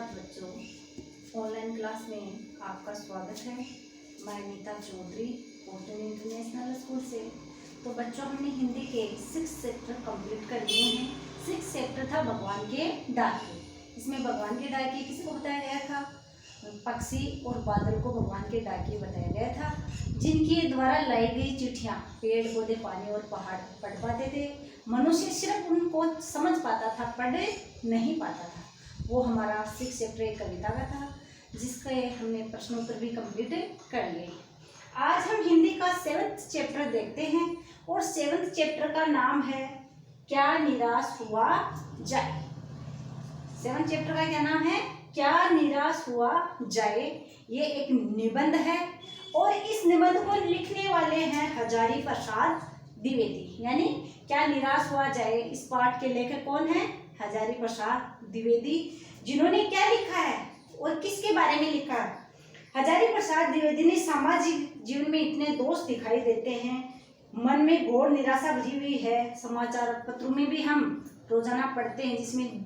बच्चों, online class में आपका स्वागत है। मैं Neeta Chaudhary portal international school से। तो बच्चों, हमने हिंदी के 6 चैप्टर कंप्लीट कर लिए हैं। 6 चैप्टर था भगवान के डाके। इसमें भगवान के डाके किसको बताया गया था? पक्षी और बादल को भगवान के डाके बताया गया था, जिनके द्वारा लाई गई चिट्ठियाँ पेड़ पौधे पानी और पहाड़ पढ़ पाते थे। मनुष्य सिर्फ उनको समझ पाता था, पढ़ नहीं पाता था। वो हमारा 6 चैप्टर एक कविता का था, जिसके हमने प्रश्नोत्तर भी कंप्लीट कर लिए। आज हम हिंदी का 7th चैप्टर देखते हैं और 7th चैप्टर का नाम है क्या निराश हुआ जाए। 7th चैप्टर का क्या नाम है? क्या निराश हुआ जाए। ये एक निबंध है और इस निबंध को लिखने वाले हैं हजारी प्रसाद द्विवेदी। यानी क्या निराश हुआ जाए, इस पाठ के लेखक कौन है? हजारी प्रसाद द्विवेदी। जिन्होंने क्या लिखा है और किसके बारे में लिखा है? हजारी प्रसाद द्विवेदी ने सामाजिक जीवन में इतने दोष दिखाई देते हैं, मन में घोर निराशा भरी हुई है। समाचार पत्रों में भी हम रोजाना पढ़ते हैं, जिसमें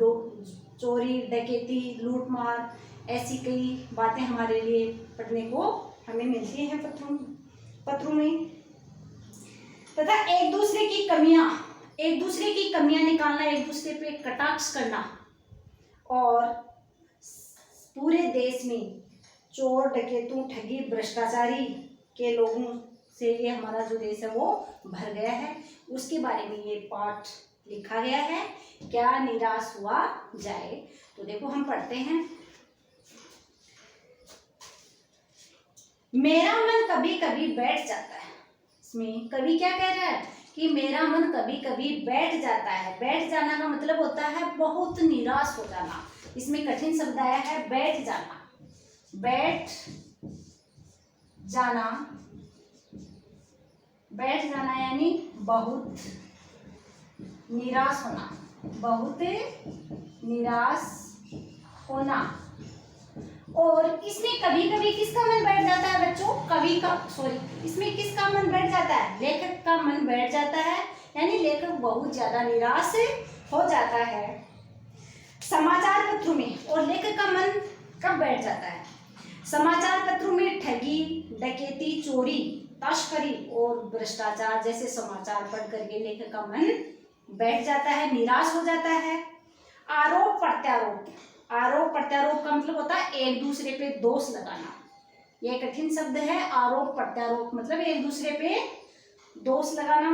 चोरी डकैती लूटमार ऐसी कई बातें हमारे लिए पढ़ने को हमें मिलती हैं पत्रों में। तथा एक दूसरे की कमियां निकालना, एक दूसरे पे कटाक्ष करना और पूरे देश में चोर डकैतों ठगी भ्रष्टाचारी के लोगों से ये हमारा जो देश है वो भर गया है। उसके बारे में ये पाठ लिखा गया है, क्या निराश हुआ जाए। तो देखो हम पढ़ते हैं। मेरा मन कभी कभी बैठ जाता है। इसमें कवि क्या कह रहा है कि मेरा मन कभी कभी बैठ जाता है। बैठ जाना का मतलब होता है बहुत निराश हो जाना। इसमें कठिन शब्द आया है बैठ जाना। बैठ जाना यानी बहुत निराश होना, बहुत निराश होना। और इसमें कभी कभी किसका मन बैठ जाता है बच्चों? इसमें किसका मन बैठ जाता है? लेखक का मन बैठ जाता है, यानी लेखक बहुत ज्यादा निराश हो जाता है। समाचार पत्रों में, और लेखक का मन कब बैठ जाता है? समाचार पत्रों में ठगी डकैती चोरी तस्करी और भ्रष्टाचार जैसे समाचार पढ़ करके लेखक का मन बैठ जाता है, निराश हो जाता है। आरोप प्रत्यारोप का मतलब होता है एक दूसरे पे दोष लगाना। यह कठिन शब्द है। आरोप प्रत्यारोप मतलब एक दूसरे पे दोष लगाना।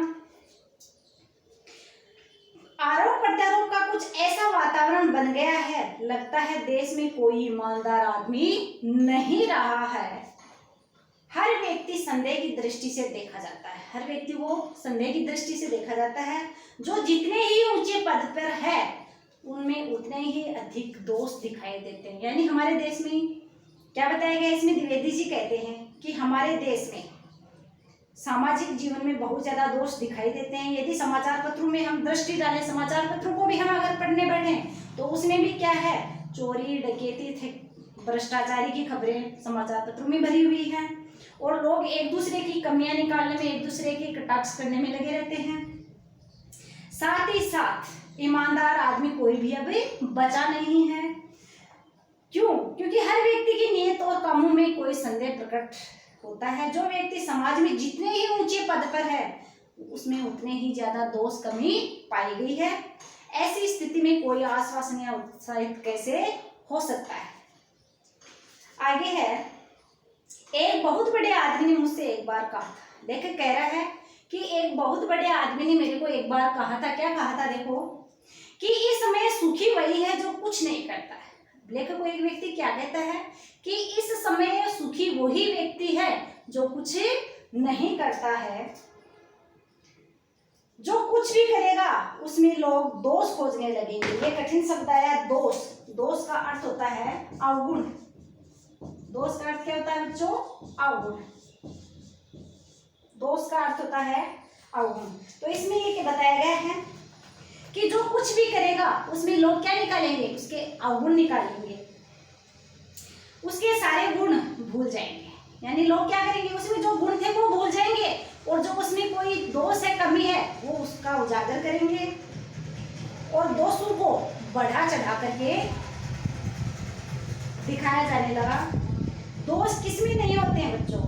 आरोप प्रत्यारोप का कुछ ऐसा वातावरण बन गया है, लगता है देश में कोई ईमानदार आदमी नहीं रहा है। हर व्यक्ति संदेह की दृष्टि से देखा जाता है। हर व्यक्ति को संदेह की दृष्टि से देखा जाता है। जो जितने ही ऊंचे पद पर है उनमें उतने ही अधिक दोष दिखाई देते हैं। यानी हमारे देश में क्या बताया गया? इसमें द्विवेदी जी कहते हैं कि हमारे देश में सामाजिक जीवन में बहुत ज्यादा दोष दिखाई देते हैं। यदि समाचार पत्रों में हम दृष्टि डालें, समाचार पत्रों को भी हम अगर पढ़ने बैठे तो उसमें भी क्या है? चोरी डकैती भ्रष्टाचारी की खबरें समाचार पत्रों में भरी हुई हैं और लोग एक दूसरे की कमियां निकालने में, एक दूसरे के कटाक्ष करने में लगे रहते हैं। साथ ही साथ ईमानदार आदमी कोई भी अभी बचा नहीं है। क्यों? क्योंकि हर व्यक्ति की नीयत और कामों में कोई संदेह प्रकट होता है। जो व्यक्ति समाज में जितने ही ऊंचे पद पर है उसमें उतने ही ज्यादा दोष कमी पाई गई है। ऐसी स्थिति में कोई आश्वासन या उत्साहित कैसे हो सकता है? आगे है, एक बहुत बड़े आदमी ने मुझसे एक बार कहा था। लेखक कह रहा है कि एक बहुत बड़े आदमी ने मेरे को एक बार कहा था। क्या कहा था? देखो कि इस समय सुखी वही है जो कुछ नहीं करता है। लेखक को एक व्यक्ति क्या कहता है कि इस समय सुखी वही व्यक्ति है जो कुछ नहीं करता है। जो कुछ भी करेगा उसमें लोग दोष खोजने लगेंगे। ये कठिन शब्द आया दोष। दोष का अर्थ होता है अवगुण। दोष का अर्थ क्या होता है बच्चों? अवगुण। दोष का अर्थ होता है अवगुण। तो इसमें ये बताया गया है कि जो कुछ भी करेगा उसमें लोग क्या निकालेंगे? उसके अवगुण निकालेंगे, उसके सारे गुण भूल जाएंगे। यानी लोग क्या करेंगे? उसमें जो गुण थे वो भूल जाएंगे और जो उसमें कोई दोष है, कमी है, वो उसका उजागर करेंगे और दोषों को बढ़ा चढ़ा करके दिखाया जाने लगा। दोष किसमें नहीं होते हैं बच्चों,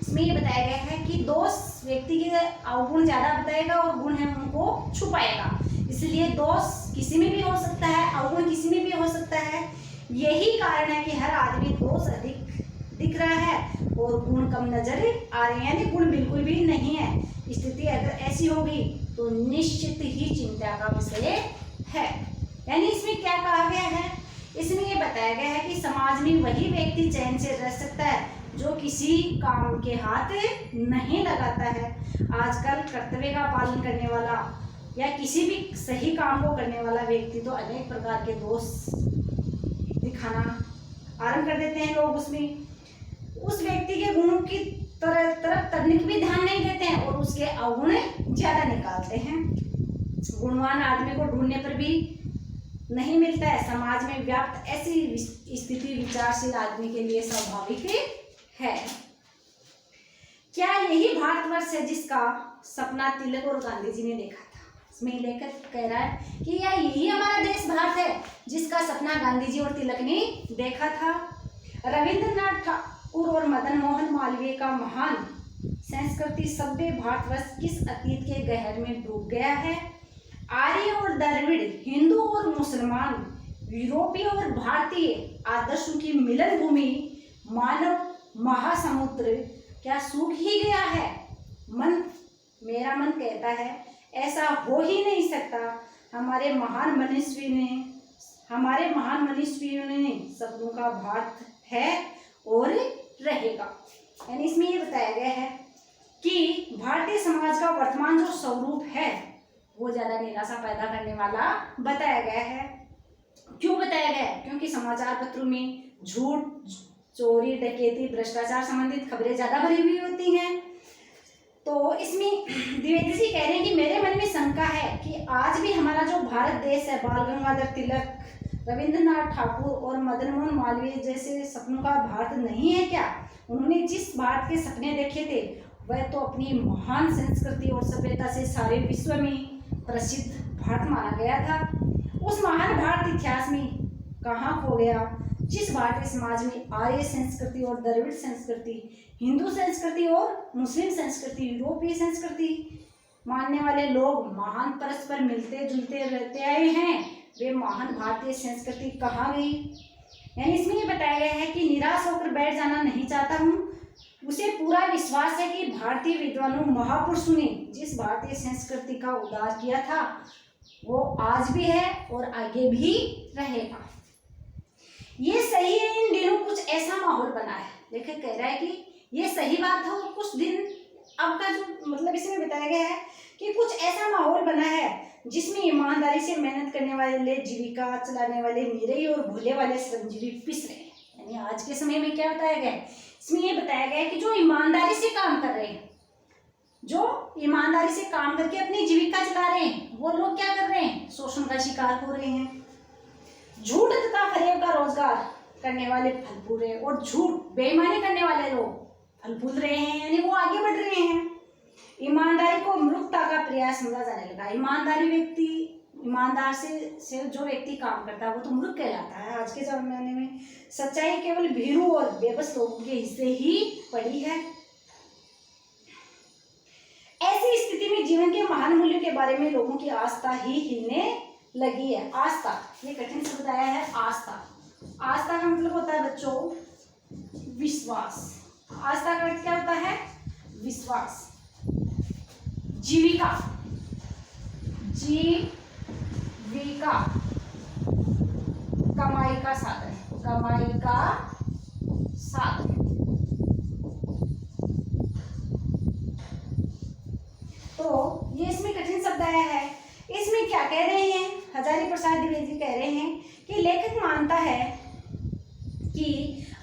इसमें ये बताया गया है कि दोष व्यक्ति के अवगुण ज्यादा बताएगा और गुण है उनको छुपाएगा। इसलिए दोष किसी में भी हो सकता है, अवगुण किसी में भी हो सकता है। यही कारण है कि हर आदमी दोष अधिक दिख रहा है और गुण कम नजर आ रहे हैं, यानी गुण बिल्कुल भी नहीं है। स्थिति अगर ऐसी होगी तो निश्चित ही चिंता का विषय है। यानी इसमें क्या कहा गया है, इसमें ये बताया गया है कि समाज में वही व्यक्ति चैन से रह सकता है जो किसी काम के हाथ नहीं लगाता है। आजकल कर्तव्य का पालन करने वाला या किसी भी सही काम को करने वाला व्यक्ति तो अनेक प्रकार के दोष दिखाना आरंभ कर देते हैं लोग। उसमें उस व्यक्ति के गुणों की तरफ तनिक भी ध्यान नहीं देते हैं और उसके अवगुण ज्यादा निकालते हैं। गुणवान आदमी को ढूंढने पर भी नहीं मिलता है। समाज में व्याप्त ऐसी स्थिति विचारशील आदमी के लिए स्वाभाविक है। क्या यही भारतवर्ष है जिसका सपना तिलक और गांधी जी ने देखा था? इसमें लेखक कह रहा है कि या यही हमारा देश भारत है जिसका सपना गांधी जी और तिलक ने देखा था। रविंद्रनाथ ठाकुर और मदन मोहन मालवीय का महान संस्कृति सभ्य भारतवर्ष किस अतीत के गहर में डूब गया है। आर्य और द्रविड़, हिंदू और मुसलमान, यूरोपीय और भारतीय आदर्शों की मिलन भूमि मानव महासमुद्र क्या सूख ही गया है? मेरा मन कहता है ऐसा हो ही नहीं सकता। हमारे महान मनीषियों ने सपनों का भारत है और रहेगा। यानी इसमें ये बताया गया है कि भारतीय समाज का वर्तमान जो स्वरूप है वो ज्यादा निराशा पैदा करने वाला बताया गया है। क्यों बताया गया है? क्योंकि समाचार पत्रों में झूठ, चोरी, डकैती, भ्रष्टाचार संबंधित खबरें ज्यादा भरी हुई होती हैं। तो इसमें द्विवेदी जी कह रहे हैं कि मेरे मन में शंका है कि आज भी हमारा जो भारत देश है, बाल गंगाधर तिलक, रविंद्रनाथ ठाकुर और मदन मोहन मालवीय जैसे सपनों का भारत नहीं है क्या? उन्होंने जिस भारत के सपने देखे थे वह तो अपनी महान संस्कृति और सभ्यता से सारे विश्व में प्रसिद्ध भारत माना गया था। उस महान भारत इतिहास में कहाँ खो गया जिस भारतीय समाज में आर्य संस्कृति और द्रविड़ संस्कृति, हिंदू संस्कृति और मुस्लिम संस्कृति, यूरोपीय संस्कृति मानने वाले लोग महान परस्पर मिलते जुलते रहते आए हैं, वे महान भारतीय संस्कृति कहाँ गई? यानी इसमें ये बताया गया है कि निराश होकर बैठ जाना नहीं चाहता हूँ। उसे पूरा विश्वास है कि भारतीय विद्वानों महापुरुषों ने जिस भारतीय संस्कृति का उद्धार किया था वो आज भी है और आगे भी रहेगा। ये सही है, इन दिनों कुछ ऐसा माहौल बना है। लेखक कह रहा है कि ये सही बात है और कुछ दिन अब का जो मतलब इसमें बताया गया है कि कुछ ऐसा माहौल बना है जिसमें ईमानदारी से मेहनत करने वाले, जीविका चलाने वाले निरई और भोले वाले श्रमजीवी पिस रहे हैं। यानी आज के समय में क्या बताया गया है, इसमें ये बताया गया है कि जो ईमानदारी से काम कर रहे हैं, जो ईमानदारी से काम करके अपनी जीविका चला रहे हैं, वो लोग क्या कर रहे हैं? शोषण का शिकार हो रहे हैं। झूठ तथा फरेब का रोजगार करने वाले फल फूल रहे हैं और झूठ बेईमानी करने वाले लोग फल फूल रहे हैं, यानी वो आगे बढ़ रहे हैं। ईमानदारी को मूर्खता का प्रयास समझा जाने लगा। ईमानदार से जो व्यक्ति काम करता है वो तो मूर्ख कहलाता है। आज के जमाने में सच्चाई केवल भीरू और बेबस लोगों के हिस्से ही पड़ी है। ऐसी स्थिति में जीवन के महान मूल्यों के बारे में लोगों की आस्था ही हिलने लगी है। आस्था, ये कठिन शब्द आया है। आस्था का मतलब होता है बच्चों विश्वास। आस्था का अर्थ क्या होता है? विश्वास। जीविका कमाई का साधन। तो ये इसमें कठिन शब्द आया है। इसमें क्या कह रहे हैं? हजारी प्रसाद द्विवेदी कह रहे हैं कि लेखक मानता है कि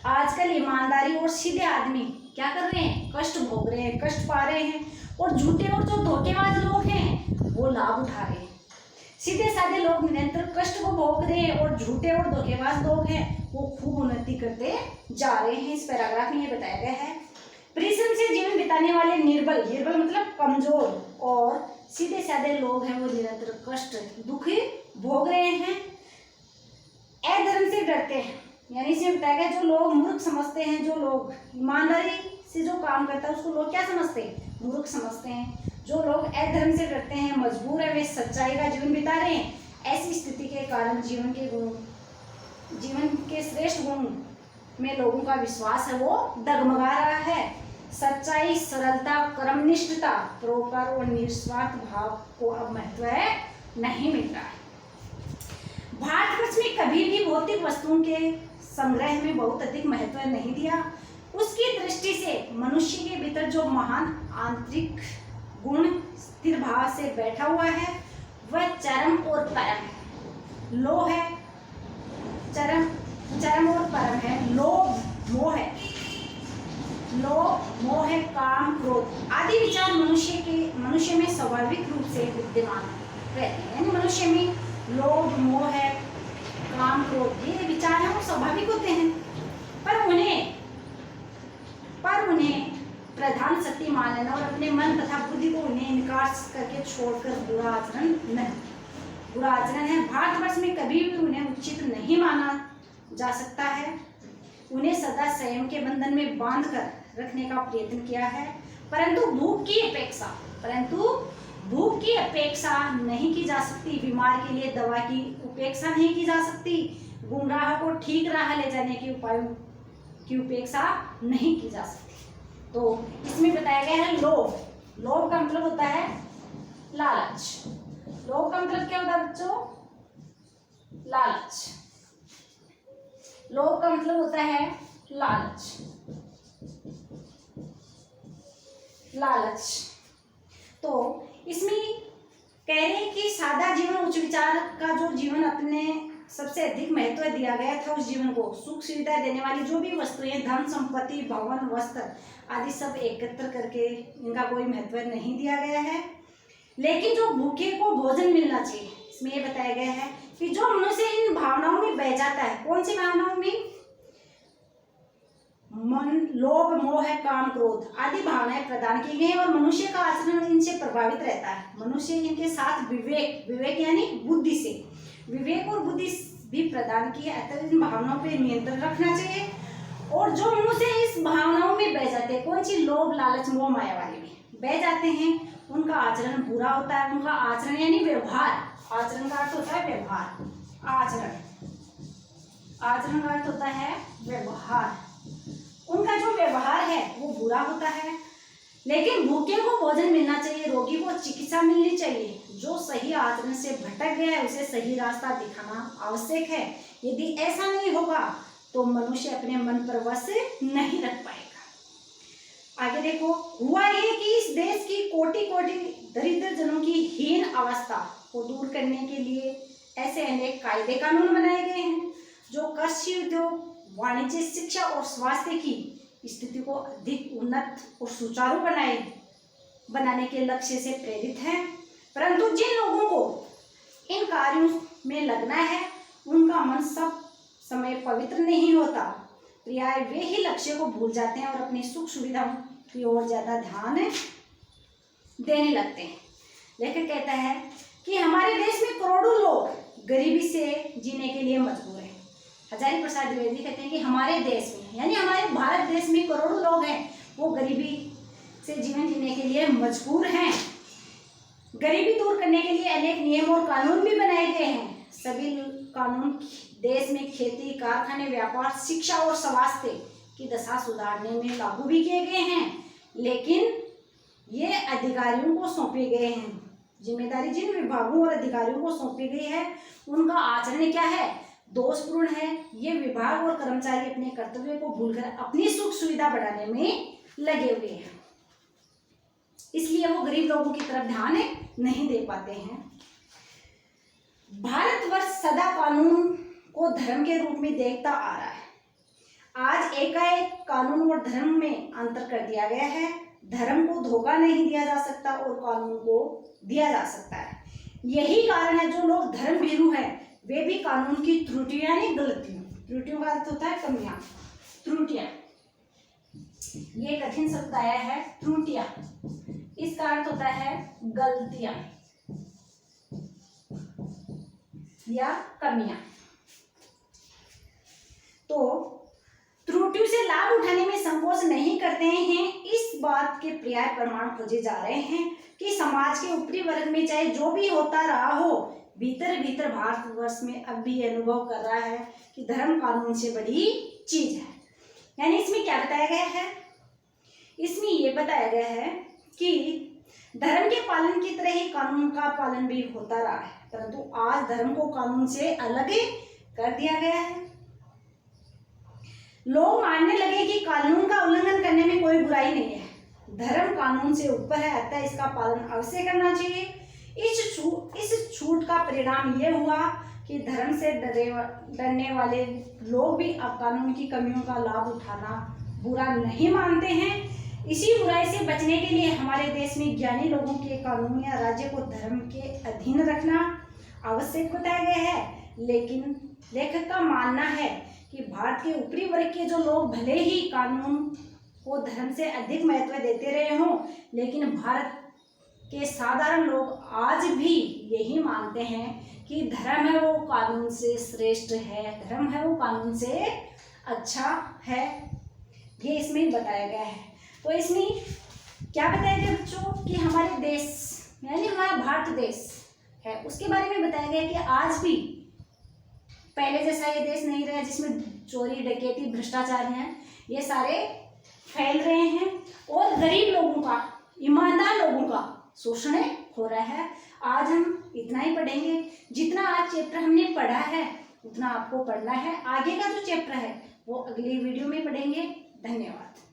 आजकल ईमानदारी और सीधे आदमी क्या कर रहे हैं? कष्ट भोग रहे हैं, कष्ट पा रहे हैं और झूठे और जो धोखेबाज लोग हैं वो लाभ उठा रहे हैं। सीधे साधे लोग निरंतर कष्ट को भोग रहे हैं और झूठे और धोखेबाज लोग हैं वो खूब उन्नति करते जा रहे हैं। इस पैराग्राफ में ये बताया गया है। परिश्रम से जीवन बिताने वाले निर्बल मतलब कमजोर और सीधे साधे लोग हैं वो निरंतर कष्ट दुख भोग रहे हैं। अधर्म से डरते हैं यानी इसमें बताया गया जो लोग मूर्ख समझते हैं, जो लोग ईमानदारी से जो काम करता है उसको लोग क्या समझते हैं, मूर्ख समझते हैं। जो लोग अधर्म से डरते हैं, मजबूर है, वे सच्चाई का जीवन बिता रहे हैं, ऐसी स्थिति के कारण जीवन के श्रेष्ठ गुण में लोगों का विश्वास है वो डगमगा रहा है। सच्चाई, सरलता, कर्मनिष्ठता, परोपकार और निस्वार्थ भाव को अब महत्व नहीं मिल रहा है। भारतवर्ष में कभी भी भौतिक वस्तुओं के संग्रह में बहुत अधिक महत्व नहीं दिया। उसकी दृष्टि से मनुष्य के भीतर जो महान आंतरिक गुण स्थिर भाव से बैठा हुआ है वह चरम और परम है। लोभ है, चरम और परम है। लोभ मोह है, काम, क्रोध आदि विचार मनुष्य में स्वाभाविक रूप से विद्यमान रहते हैं। यानी मनुष्य में लोभ, मोह है, काम, क्रोध ये विचार हैं वो स्वाभाविक होते हैं, पर उन्हें प्रधान शक्ति मान लेना और अपने मन तथा बुद्धि को उन्हें इनकार करके छोड़कर बुरा आचरण है। भारतवर्ष में कभी भी उन्हें उचित नहीं माना जा सकता है। उन्हें सदा संयम के बंधन में बांध कर रखने का प्रयत्न किया है, परंतु भूख की अपेक्षा नहीं की जा सकती। बीमार के लिए दवा की उपेक्षा नहीं की जा सकती। गुमराह को ठीक राह ले जाने के उपायों की उपेक्षा नहीं की जा सकती। तो इसमें बताया गया है लोभ का मतलब होता है लालच। लोभ का मतलब क्या होता है बच्चों, लालच। लोभ का मतलब होता है लालच। तो इसमें कह रहे हैं कि सादा जीवन, उच्च विचार का जो जीवन अपने सबसे अधिक महत्व दिया गया था, उस जीवन को सुख सुविधा देने वाली जो भी वस्तुएं, धन संपत्ति, भवन, वस्त्र आदि सब एकत्र करके इनका कोई महत्व नहीं दिया गया है। लेकिन जो भूखे को भोजन मिलना चाहिए, इसमें ये बताया गया है कि जो मनुष्य इन भावनाओं में बह जाता है, कौन सी भावनाओं में, मन, लोभ, मोह, काम, क्रोध आदि भावनाएं प्रदान की गई हैं और मनुष्य का आचरण इनसे प्रभावित रहता है। मनुष्य इनके साथ विवेक यानी बुद्धि से विवेक और बुद्धि भी प्रदान की है, अतः इन भावनाओं पर नियंत्रण रखना चाहिए। और जो मनुष्य इस भावनाओं में बह जाते हैं, कौन सी, लोभ, लालच, मोह, माया वाली में बह जाते हैं, उनका आचरण बुरा होता है। उनका आचरण यानी व्यवहार, आचरण का अर्थ होता है व्यवहार, आचरण का अर्थ होता है व्यवहार। उनका जो व्यवहार है वो बुरा होता है। लेकिन भूखे को भोजन मिलना चाहिए, रोगी को चिकित्सा मिलनी चाहिए। जो सही आचरण से भटक गया है उसे सही रास्ता दिखाना आवश्यक है। यदि ऐसा नहीं होगा तो मनुष्य अपने मन पर वश नहीं रख पाएगा। आगे देखो, हुआ ये कि इस देश की कोटि दरिद्र जनों की हीन अवस्था को दूर करने के लिए ऐसे अनेक कायदे कानून बनाए गए हैं जो कृषि, उद्योग, वाणिज्य, शिक्षा और स्वास्थ्य की स्थिति को अधिक उन्नत और सुचारू बनाने के लक्ष्य से प्रेरित हैं। परंतु जिन लोगों को इन कार्यों में लगना है उनका मन सब समय पवित्र नहीं होता। प्राय वे ही लक्ष्य को भूल जाते हैं और अपनी सुख सुविधाओं की ओर ज्यादा ध्यान देने लगते हैं। लेखक कहता है कि हमारे देश में करोड़ों लोग गरीबी से जीने के लिए मजबूर हैं। हजारी प्रसाद द्विवेदी कहते हैं कि हमारे देश में यानी हमारे भारत देश में करोड़ों लोग हैं वो गरीबी से जीवन जीने के लिए मजबूर हैं। गरीबी दूर करने के लिए अनेक नियम और कानून भी बनाए गए हैं। सभी कानून देश में खेती, कारखाने, व्यापार, शिक्षा और स्वास्थ्य की दशा सुधारने में लागू भी किए गए हैं, लेकिन ये अधिकारियों को सौंपे गए हैं। जिम्मेदारी जिन विभागों और अधिकारियों को सौंपी गई है उनका आचरण क्या है, दोषपूर्ण है। ये विभाग और कर्मचारी अपने कर्तव्य को भूलकर अपनी सुख सुविधा बढ़ाने में लगे हुए हैं, इसलिए वो गरीब लोगों की तरफ ध्यान नहीं दे पाते हैं। भारतवर्ष सदा कानून को धर्म के रूप में देखता आ रहा है। आज एकाएक कानून और धर्म में अंतर कर दिया गया है। धर्म को धोखा नहीं दिया जा सकता और कानून को दिया जा सकता है। यही कारण है जो लोग धर्म भीरू हैं वे भी कानून की त्रुटियां यानी गलतियों, त्रुटियों का अर्थ होता है कमियां, त्रुटियां, ये कठिन शब्द आया है त्रुटियां, इसका अर्थ होता है गलतियां या कमियां। तो खोज नहीं करते हैं, इस बात के पर्याय प्रमाण खोजे जा रहे हैं कि समाज के ऊपरी वर्ग में चाहे जो भी होता रहा हो, भीतर भीतर भारतवर्ष में अब भी अनुभव कर रहा है कि धर्म कानून से बड़ी चीज है। यानी इसमें क्या बताया गया है? इसमें ये बताया गया है कि धर्म के पालन की तरह ही कानून का पालन भी होता रहा है, परंतु आज धर्म को कानून से अलग कर दिया गया है। लोग मानने लगे कि कानून का उल्लंघन करने में कोई बुराई नहीं है, धर्म कानून से ऊपर है, अतः इसका पालन अवश्य करना चाहिए। इस छूट का परिणाम यह हुआ कि धर्म से डरने वाले लोग भी अब कानून की कमियों का लाभ उठाना बुरा नहीं मानते हैं। इसी बुराई से बचने के लिए हमारे देश में ज्ञानी लोगों के कानून या राज्य को धर्म के अधीन रखना आवश्यक बताया गया है। लेकिन लेखक का मानना है कि भारत के ऊपरी वर्ग के जो लोग भले ही कानून को धर्म से अधिक महत्व देते रहे हों, लेकिन भारत के साधारण लोग आज भी यही मानते हैं कि धर्म है वो कानून से श्रेष्ठ है, धर्म है वो कानून से अच्छा है। ये इसमें बताया गया है। तो इसमें क्या बताया गया बच्चों कि हमारे देश यानी हमारा भारत देश है उसके बारे में बताया गया कि आज भी पहले जैसा ये देश नहीं रहा जिसमें चोरी डकैती भ्रष्टाचार हैं, ये सारे फैल रहे हैं और गरीब लोगों का, ईमानदार लोगों का शोषण हो रहा है। आज हम इतना ही पढ़ेंगे, जितना आज चैप्टर हमने पढ़ा है उतना आपको पढ़ना है। आगे का जो चैप्टर है वो अगली वीडियो में पढ़ेंगे। धन्यवाद।